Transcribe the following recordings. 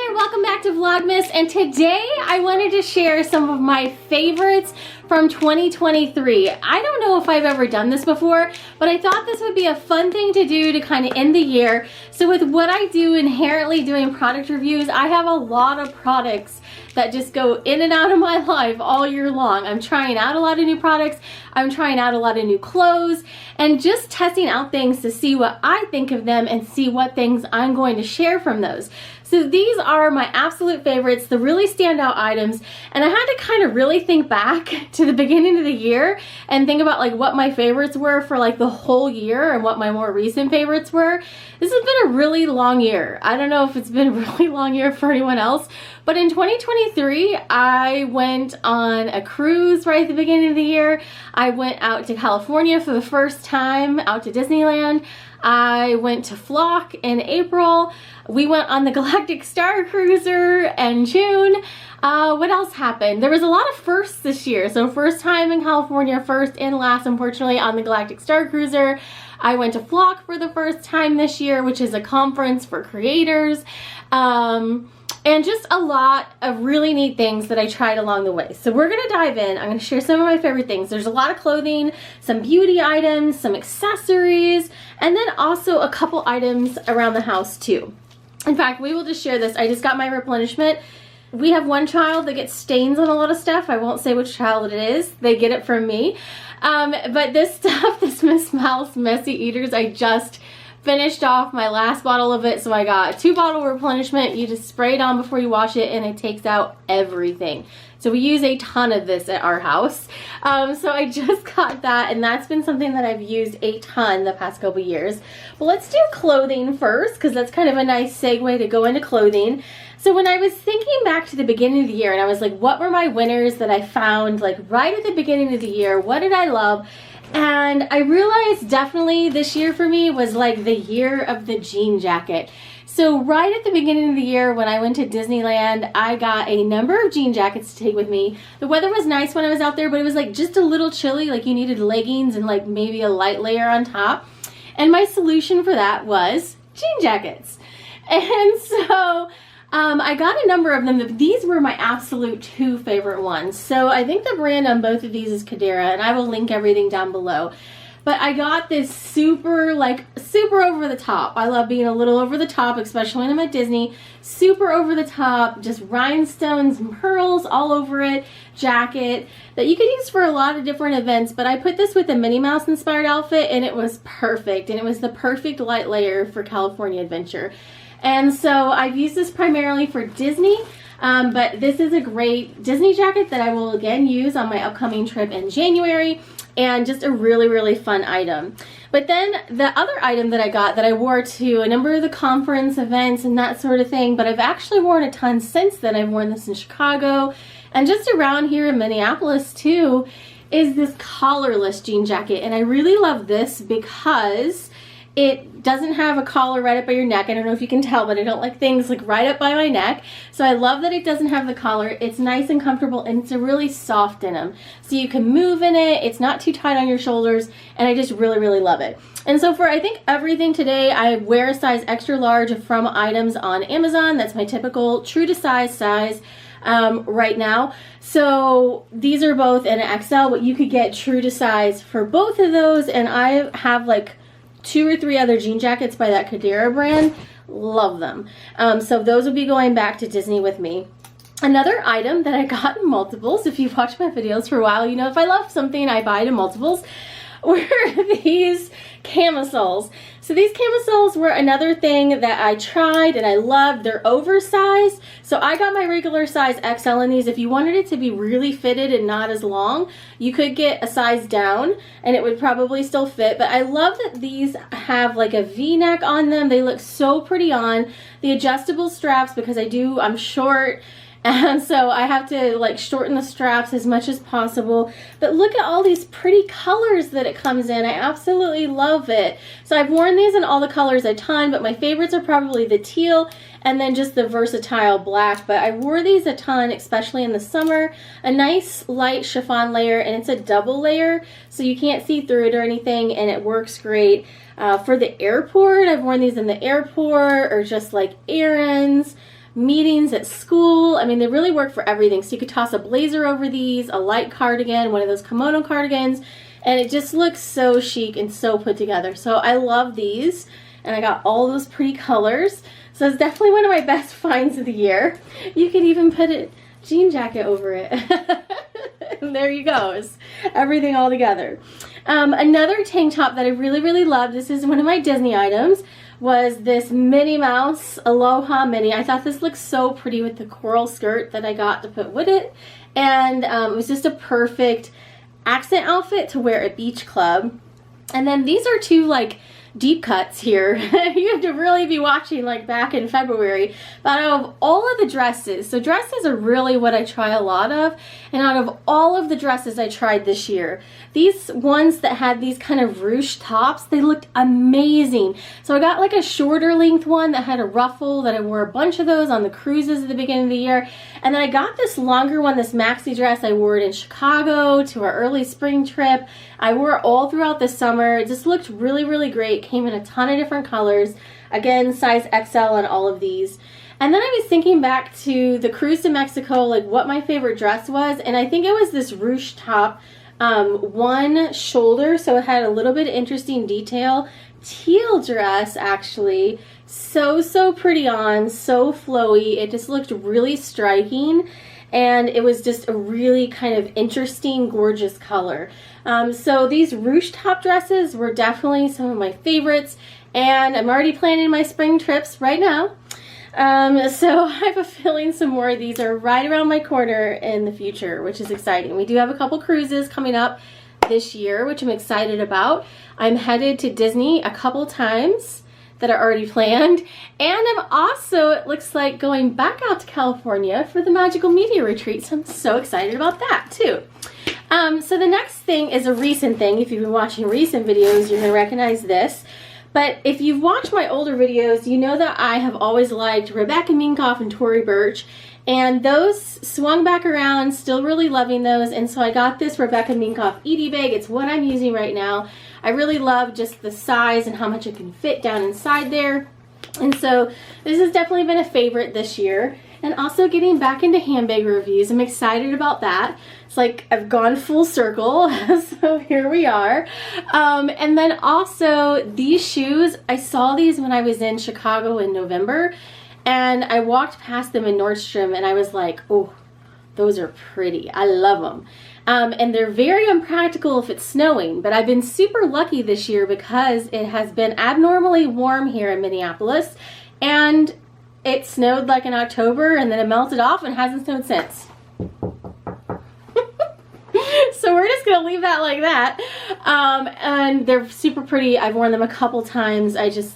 there, welcome back to Vlogmas, and today I wanted to share some of my favorites from 2023. I don't know if I've ever done this before, but I thought this would be a fun thing to do to kind of end the year. So with what I do inherently doing product reviews, I have a lot of products that just go in and out of my life all year long. I'm trying out a lot of new products, I'm trying out a lot of new clothes, and just testing out things to see what I think of them and see what things I'm going to share from those. So these are my absolute favorites, the really standout items, and I had to kind of really think back to the beginning of the year and think about like what my favorites were for like the whole year and what my more recent favorites were. This has been a really long year. I don't know if it's been a really long year for anyone else, but in 2023, I went on a cruise right at the beginning of the year. I went out to California for the first time, out to Disneyland. I went to Flock in April. We went on the Galactic Star Cruiser in June. What else happened? There was a lot of firsts this year. So first time in California, first and last, unfortunately, on the Galactic Star Cruiser. I went to Flock for the first time this year, which is a conference for creators. And just a lot of really neat things that I tried along the way. So we're gonna dive in. I'm gonna share some of my favorite things. There's a lot of clothing, some beauty items, some accessories, and then also a couple items around the house too. In fact, we will just share this. I just got my replenishment. We have one child that gets stains on a lot of stuff. I won't say which child it is. They get it from me. But this stuff, this Miss Mouse Messy Eaters, I just finished off my last bottle of it, so I got a 2-bottle replenishment. You just spray it on before you wash it and it takes out everything. So we use a ton of this at our house. So I just got that, and that's been something that I've used a ton the past couple years. But let's do clothing first, because that's kind of a nice segue to go into clothing. So when I was thinking back to the beginning of the year, and I was like, what were my winners that I found like right at the beginning of the year? What did I love? And I realized definitely this year for me was like the year of the jean jacket. So right at the beginning of the year when I went to Disneyland, I got a number of jean jackets to take with me. The weather was nice when I was out there, but it was like just a little chilly, like you needed leggings and like maybe a light layer on top. And my solution for that was jean jackets. And so I got a number of them. These were my absolute 2 favorite ones. So I think the brand on both of these is Cadera, and I will link everything down below. But I got this super over the top. I love being a little over the top, especially when I'm at Disney. Super over the top, just rhinestones and pearls all over it, jacket that you could use for a lot of different events. But I put this with a Minnie Mouse inspired outfit, and it was perfect. And it was the perfect light layer for California Adventure. And so I've used this primarily for Disney, but this is a great Disney jacket that I will again use on my upcoming trip in January, and just a really, really fun item. But then the other item that I got that I wore to a number of the conference events and that sort of thing, but I've actually worn a ton since then. I've worn this in Chicago and just around here in Minneapolis too, is this collarless jean jacket. And I really love this because it doesn't have a collar right up by your neck. I don't know if you can tell, but I don't like things like right up by my neck. So I love that it doesn't have the collar. It's nice and comfortable, and it's a really soft denim. So you can move in it. It's not too tight on your shoulders, and I just really, really love it. And so for I think everything today, I wear a size extra large from items on Amazon. That's my typical true to size right now. So these are both in an XL, but you could get true to size for both of those. And I have like 2 or 3 other jean jackets by that Cadera brand. Love them. So those will be going back to Disney with me. Another item that I got in multiples, if you've watched my videos for a while, you know if I love something, I buy it in multiples, were these camisoles. So these camisoles were another thing that I tried and I loved. They're oversized. So I got my regular size XL in these. If you wanted it to be really fitted and not as long, you could get a size down and it would probably still fit. But I love that these have like a V-neck on them. They look so pretty on. The adjustable straps, because I'm short, and so I have to like shorten the straps as much as possible. But look at all these pretty colors that it comes in. I absolutely love it. So I've worn these in all the colors a ton, but my favorites are probably the teal and then just the versatile black. But I wore these a ton, especially in the summer. A nice light chiffon layer, and it's a double layer, so you can't see through it or anything, and it works great. For the airport, I've worn these in the airport or just like errands. meetings at school. I mean, they really work for everything. So you could toss a blazer over these, a light cardigan, one of those kimono cardigans, and it just looks so chic and so put together. So I love these, and I got all those pretty colors. So it's definitely one of my best finds of the year. You could even put a jean jacket over it. And there you go. It's everything all together. Another tank top that I really loved, this is one of my Disney items, was this Minnie Mouse Aloha Mini. I thought this looked so pretty with the coral skirt that I got to put with it. And it was just a perfect accent outfit to wear at beach club. And then these are two like deep cuts here. You have to really be watching like back in February. But out of all of the dresses, so dresses are really what I try a lot of, and out of all of the dresses I tried this year, these ones that had these kind of ruched tops, they looked amazing. So I got like a shorter length one that had a ruffle that I wore a bunch of those on the cruises at the beginning of the year. And then I got this longer one, this maxi dress. I wore it in Chicago to our early spring trip. I wore it all throughout the summer. It just looked really great. Came in a ton of different colors. Again, size XL on all of these. And then I was thinking back to the cruise to Mexico, like what my favorite dress was. And I think it was this ruched top, one shoulder, so it had a little bit of interesting detail. Teal dress, actually. So pretty on, so flowy. It just looked really striking. And it was just a really kind of interesting, gorgeous color. So these ruched top dresses were definitely some of my favorites, and I'm already planning my spring trips right now. So I have a feeling some more of these are right around my corner in the future, which is exciting. We do have a couple cruises coming up this year, which I'm excited about. I'm headed to Disney a couple times that are already planned, and I'm also, it looks like, going back out to California for the Magical Media Retreat, so I'm so excited about that too. So the next thing is a recent thing. If you've been watching recent videos, you're gonna recognize this. But if you've watched my older videos, you know that I have always liked Rebecca Minkoff and Tory Burch, and those swung back around, still really loving those. And so I got this Rebecca Minkoff Edie bag. It's what I'm using right now. I really love just the size and how much it can fit down inside there. And so this has definitely been a favorite this year. And also getting back into handbag reviews. I'm excited about that. It's like I've gone full circle, so here we are. And then also these shoes, I saw these when I was in Chicago in November, and I walked past them in Nordstrom and I was like, oh, those are pretty. I love them. And they're very unpractical if it's snowing, but I've been super lucky this year because it has been abnormally warm here in Minneapolis, and it snowed like in October and then it melted off and hasn't snowed since. So we're just gonna leave that like that. And they're super pretty. I've worn them a couple times.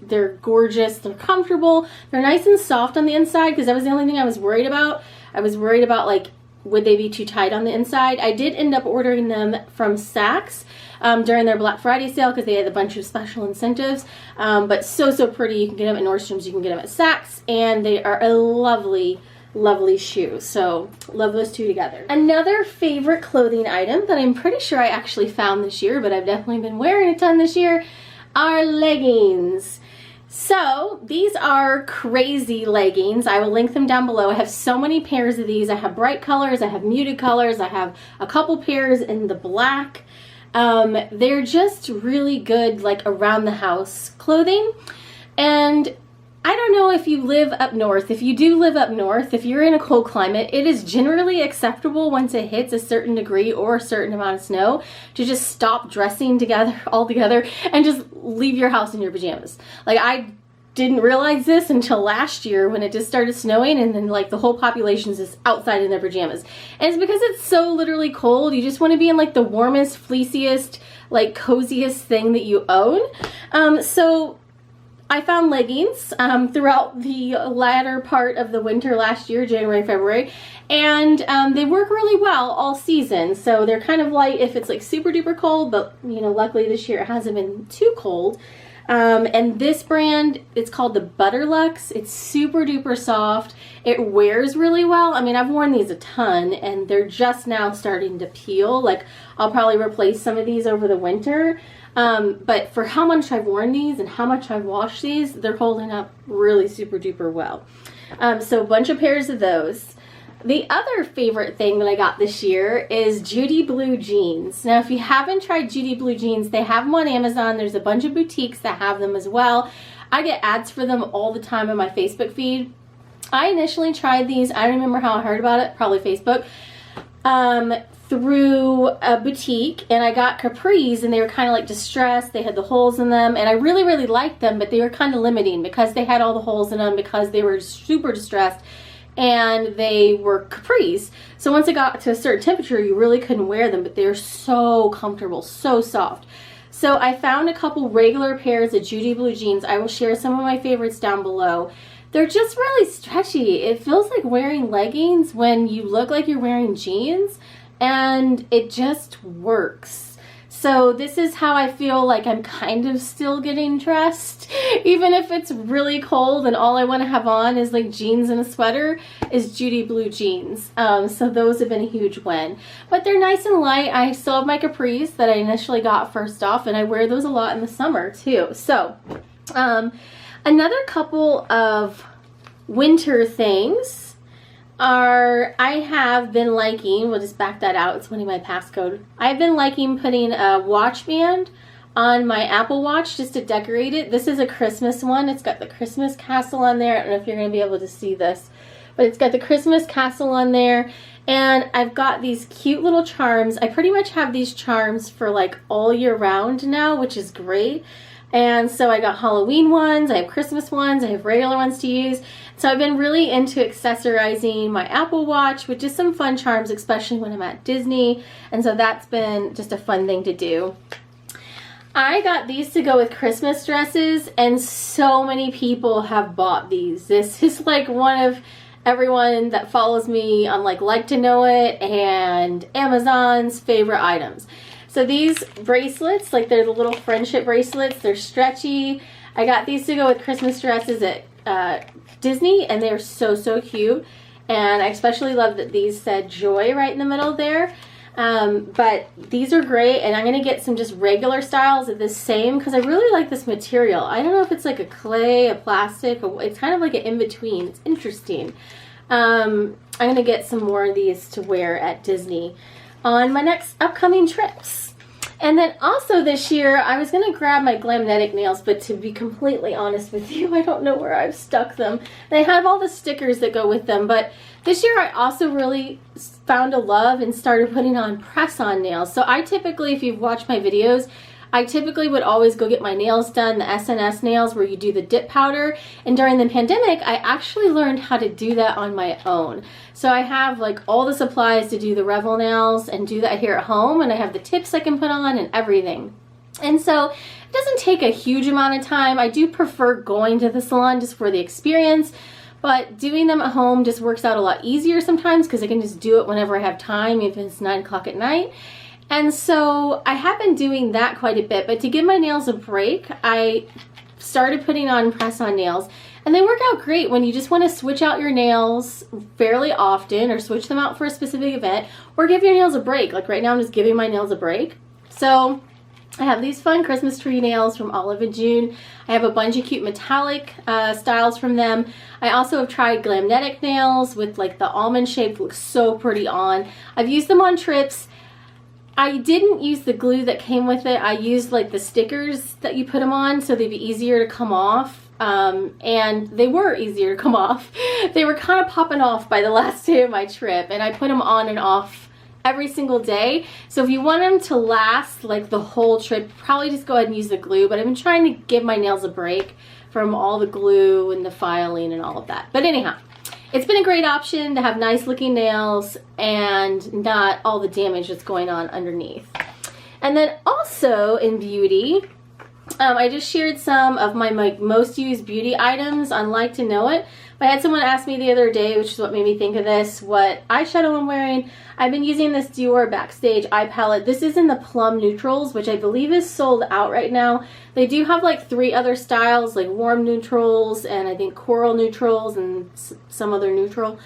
They're gorgeous. They're comfortable. They're nice and soft on the inside, because that was the only thing I was worried about. I was worried about, like, would they be too tight on the inside? I did end up ordering them from Saks during their Black Friday sale, because they had a bunch of special incentives. But so pretty. You can get them at Nordstrom's, you can get them at Saks, and they are a lovely shoe. So love those two together. Another favorite clothing item that I'm pretty sure I actually found this year, but I've definitely been wearing a ton this year, are leggings. So these are crazy leggings. I will link them down below. I have so many pairs of these. I have bright colors, I have muted colors, I have a couple pairs in the black. They're just really good, like, around the house clothing. And I don't know if you live up north. If you do live up north, if you're in a cold climate, it is generally acceptable once it hits a certain degree or a certain amount of snow to just stop dressing altogether and just leave your house in your pajamas. Like, I didn't realize this until last year when it just started snowing, and then, like, the whole population's just outside in their pajamas. And it's because it's so literally cold. You just want to be in, like, the warmest, fleeciest, like, coziest thing that you own. So I found leggings throughout the latter part of the winter last year, January, February, and they work really well all season. So they're kind of light if it's like super duper cold, but you know, luckily this year it hasn't been too cold. And this brand, it's called the Butterlux. It's super duper soft. It wears really well. I mean, I've worn these a ton, and they're just now starting to peel. Like, I'll probably replace some of these over the winter. But for how much I've worn these and how much I've washed these, they're holding up really super duper well. So a bunch of pairs of those. The other favorite thing that I got this year is Judy Blue jeans. Now, if you haven't tried Judy Blue jeans, they have them on Amazon. There's a bunch of boutiques that have them as well. I get ads for them all the time on my Facebook feed. I initially tried these, I don't remember how I heard about it, probably Facebook, through a boutique, and I got capris, and they were kind of like distressed. They had the holes in them, and I really, really liked them, but they were kind of limiting because they had all the holes in them, because they were super distressed, and they were capris. So once it got to a certain temperature, you really couldn't wear them, but they're so comfortable, so soft. So I found a couple regular pairs of Judy Blue jeans. I will share some of my favorites down below. They're just really stretchy. It feels like wearing leggings when you look like you're wearing jeans, and it just works. So this is how I feel like I'm kind of still getting dressed. Even if it's really cold and all I want to have on is like jeans and a sweater, is Judy Blue jeans. So those have been a huge win. But they're nice and light. I still have my capris that I initially got first off, and I wear those a lot in the summer too. So another couple of winter things are, I have been liking, we'll just back that out, it's winning my passcode. I've been liking putting a watch band on my Apple Watch just to decorate it. This is a Christmas one. It's got the Christmas castle on there. I don't know if you're going to be able to see this, but it's got the Christmas castle on there. And I've got these cute little charms. I pretty much have these charms for like all year round now, which is great. And so I got Halloween ones, I have Christmas ones, I have regular ones to use. So I've been really into accessorizing my Apple Watch with just some fun charms, especially when I'm at Disney. And so that's been just a fun thing to do. I got these to go with Christmas dresses, and so many people have bought these. This is like one of everyone that follows me on like to Know It and Amazon's favorite items. So these bracelets, like they're the little friendship bracelets, they're stretchy. I got these to go with Christmas dresses at Disney, and they're so, so cute. And I especially love that these said Joy right in the middle there. But these are great, and I'm going to get some just regular styles of this same because I really like this material. I don't know if it's like a clay, a plastic, it's kind of like an in-between. It's interesting. I'm going to get some more of these to wear at Disney on my next upcoming trips. And then also this year, I was going to grab my Glamnetic nails, but to be completely honest with you, I don't know where I've stuck them. They have all the stickers that go with them, but this year I also really found a love and started putting on press-on nails. So I typically, if you've watched my videos, I typically would always go get my nails done, the SNS nails where you do the dip powder. And during the pandemic, I actually learned how to do that on my own. So I have like all the supplies to do the Revel nails and do that here at home. And I have the tips I can put on and everything. And so it doesn't take a huge amount of time. I do prefer going to the salon just for the experience. But doing them at home just works out a lot easier sometimes because I can just do it whenever I have time, if it's 9 o'clock at night. And so I have been doing that quite a bit, but to give my nails a break, I started putting on press-on nails, and they work out great when you just want to switch out your nails fairly often or switch them out for a specific event or give your nails a break. Like right now I'm just giving my nails a break. So I have these fun Christmas tree nails from Olive and June. I have a bunch of cute metallic styles from them. I also have tried Glamnetic nails with like the almond shape, looks so pretty on. I've used them on trips. I didn't use the glue that came with it. I used like the stickers that you put them on so they'd be easier to come off. And they were easier to come off. They were kind of popping off by the last day of my trip, and I put them on and off every single day. So if you want them to last like the whole trip, probably just go ahead and use the glue. But I've been trying to give my nails a break from all the glue and the filing and all of that. But anyhow, it's been a great option to have nice looking nails and not all the damage that's going on underneath. And then also in beauty, I just shared some of my most used beauty items on Like to Know It. I had someone ask me the other day, which is what made me think of this, what eyeshadow I'm wearing. I've been using this Dior Backstage eye palette. This is in the Plum Neutrals, which I believe is sold out right now. They do have like 3 other styles, like warm neutrals and I think coral neutrals and some other neutral,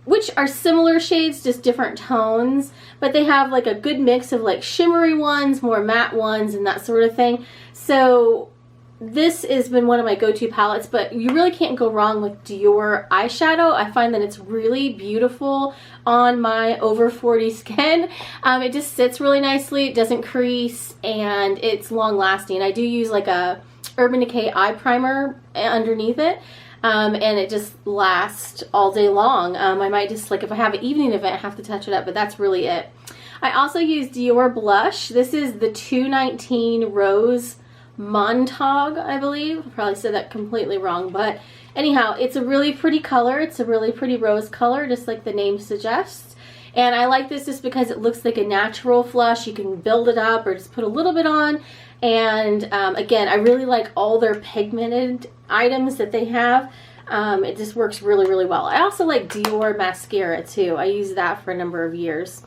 which are similar shades, just different tones. But they have like a good mix of like shimmery ones, more matte ones, and that sort of thing. So this has been one of my go-to palettes, but you really can't go wrong with Dior eyeshadow. I find that it's really beautiful on my over 40 skin. It just sits really nicely, it doesn't crease, and it's long lasting. I do use like a Urban Decay eye primer underneath it, and it just lasts all day long. I might just, like if I have an evening event, have to touch it up, but that's really it. I also use Dior blush. This is the 219 Rose Montague, I believe. I probably said that completely wrong, but anyhow, it's a really pretty color. It's a really pretty rose color, just like the name suggests. And I like this just because it looks like a natural flush. You can build it up or just put a little bit on. And again, I really like all their pigmented items that they have. It just works really, really well. I also like Dior mascara too. I use that for a number of years.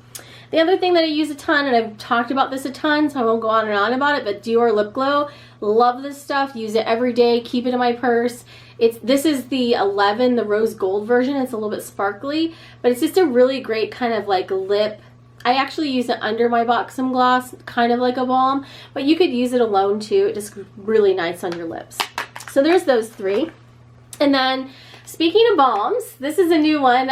The other thing that I use a ton, and I've talked about this a ton, so I won't go on and on about it, but Dior Lip Glow. Love this stuff. Use it every day. Keep it in my purse. This is the 11, the rose gold version. It's a little bit sparkly, but it's just a really great kind of like lip. I actually use it under my Buxom gloss, kind of like a balm, but you could use it alone too. It just really nice on your lips. So there's those three. And then speaking of balms, this is a new one.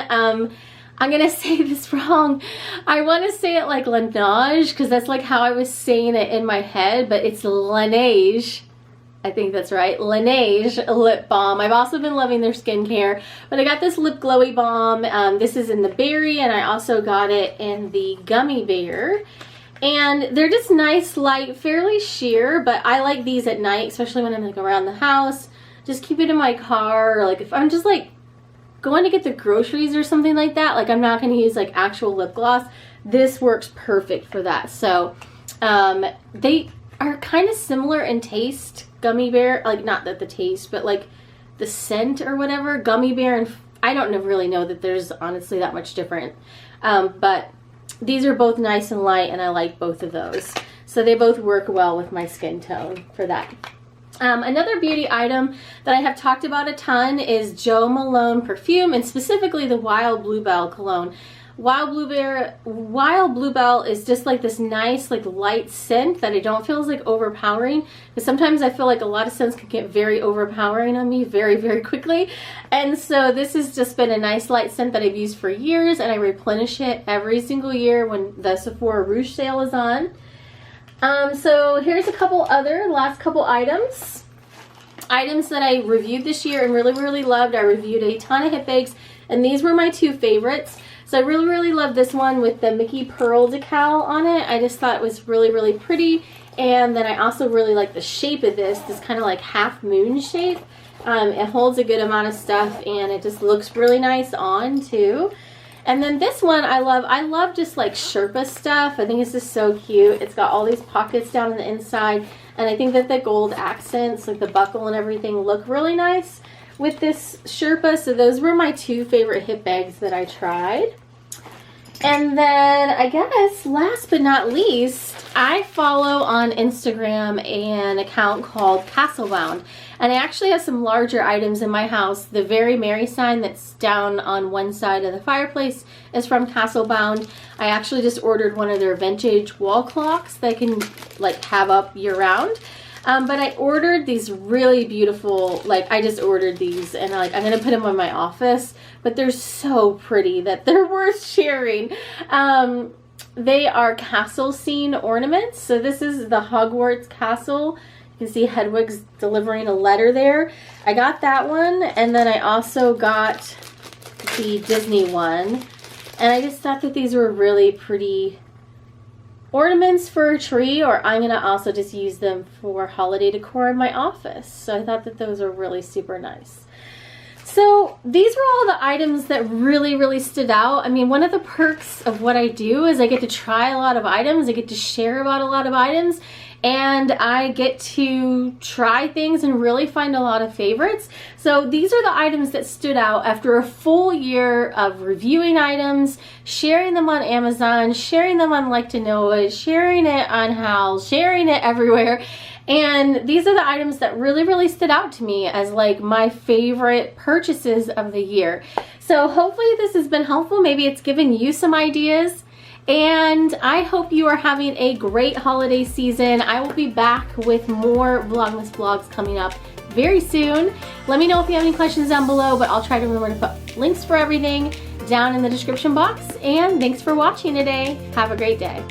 I'm going to say this wrong. I want to say it like Laneige because that's like how I was saying it in my head, but it's Laneige. I think that's right. Laneige lip balm. I've also been loving their skincare, but I got this lip glowy balm. This is in the berry, and I also got it in the gummy bear. And they're just nice, light, fairly sheer, but I like these at night, especially when I'm like around the house. Just keep it in my car, or like if I'm just like going to get the groceries or something like that, like I'm not going to use like actual lip gloss. This works perfect for that. So they are kind of similar in taste. Gummy bear, like not that the taste, but like the scent or whatever. Gummy bear, and I don't really know that there's honestly that much different. But these are both nice and light, and I like both of those. So they both work well with my skin tone for that. Another beauty item that I have talked about a ton is Jo Malone perfume, and specifically the Wild Bluebell cologne. Wild Bluebell is just like this nice, like light scent that I don't feel is like overpowering. Because sometimes I feel like a lot of scents can get very overpowering on me very, very quickly. And so this has just been a nice light scent that I've used for years, and I replenish it every single year when the Sephora Rouge sale is on. So here's a couple other last couple items that I reviewed this year and really, really loved. I reviewed a ton of hip bags, and these were my two favorites. So I really, really love this one with the Mickey Pearl decal on it. I just thought it was really, really pretty. And then I also really like the shape of this kind of like half moon shape. It holds a good amount of stuff, and it just looks really nice on too. And then this one I love. I love just like Sherpa stuff. I think it's just so cute. It's got all these pockets down on the inside, and I think that the gold accents, like the buckle and everything, look really nice with this Sherpa. So those were my two favorite hip bags that I tried. And then I guess last but not least, I follow on Instagram an account called Castlebound. And I actually have some larger items in my house. The Very Merry sign that's down on one side of the fireplace is from Castlebound. I actually just ordered one of their vintage wall clocks that I can like have up year round. But I ordered these really beautiful, like I just ordered these, and like I'm going to put them in my office, but they're so pretty that they're worth sharing. They are castle scene ornaments. So this is the Hogwarts castle. You can see Hedwig's delivering a letter there. I got that one, and then I also got the Disney one. And I just thought that these were really pretty ornaments for a tree, or I'm going to also just use them for holiday decor in my office. So I thought that those are really super nice. So these were all the items that really, really stood out. I mean, one of the perks of what I do is I get to try a lot of items. I get to share about a lot of items. And I get to try things and really find a lot of favorites. So these are the items that stood out after a full year of reviewing items, sharing them on Amazon, sharing them on Like to Know It, sharing it on Howl, sharing it everywhere. And these are the items that really, really stood out to me as like my favorite purchases of the year. So hopefully this has been helpful. Maybe it's given you some ideas. And I hope you are having a great holiday season. I will be back with more Vlogmas vlogs coming up very soon. Let me know if you have any questions down below, but I'll try to remember to put links for everything down in the description box. And thanks for watching today. Have a great day.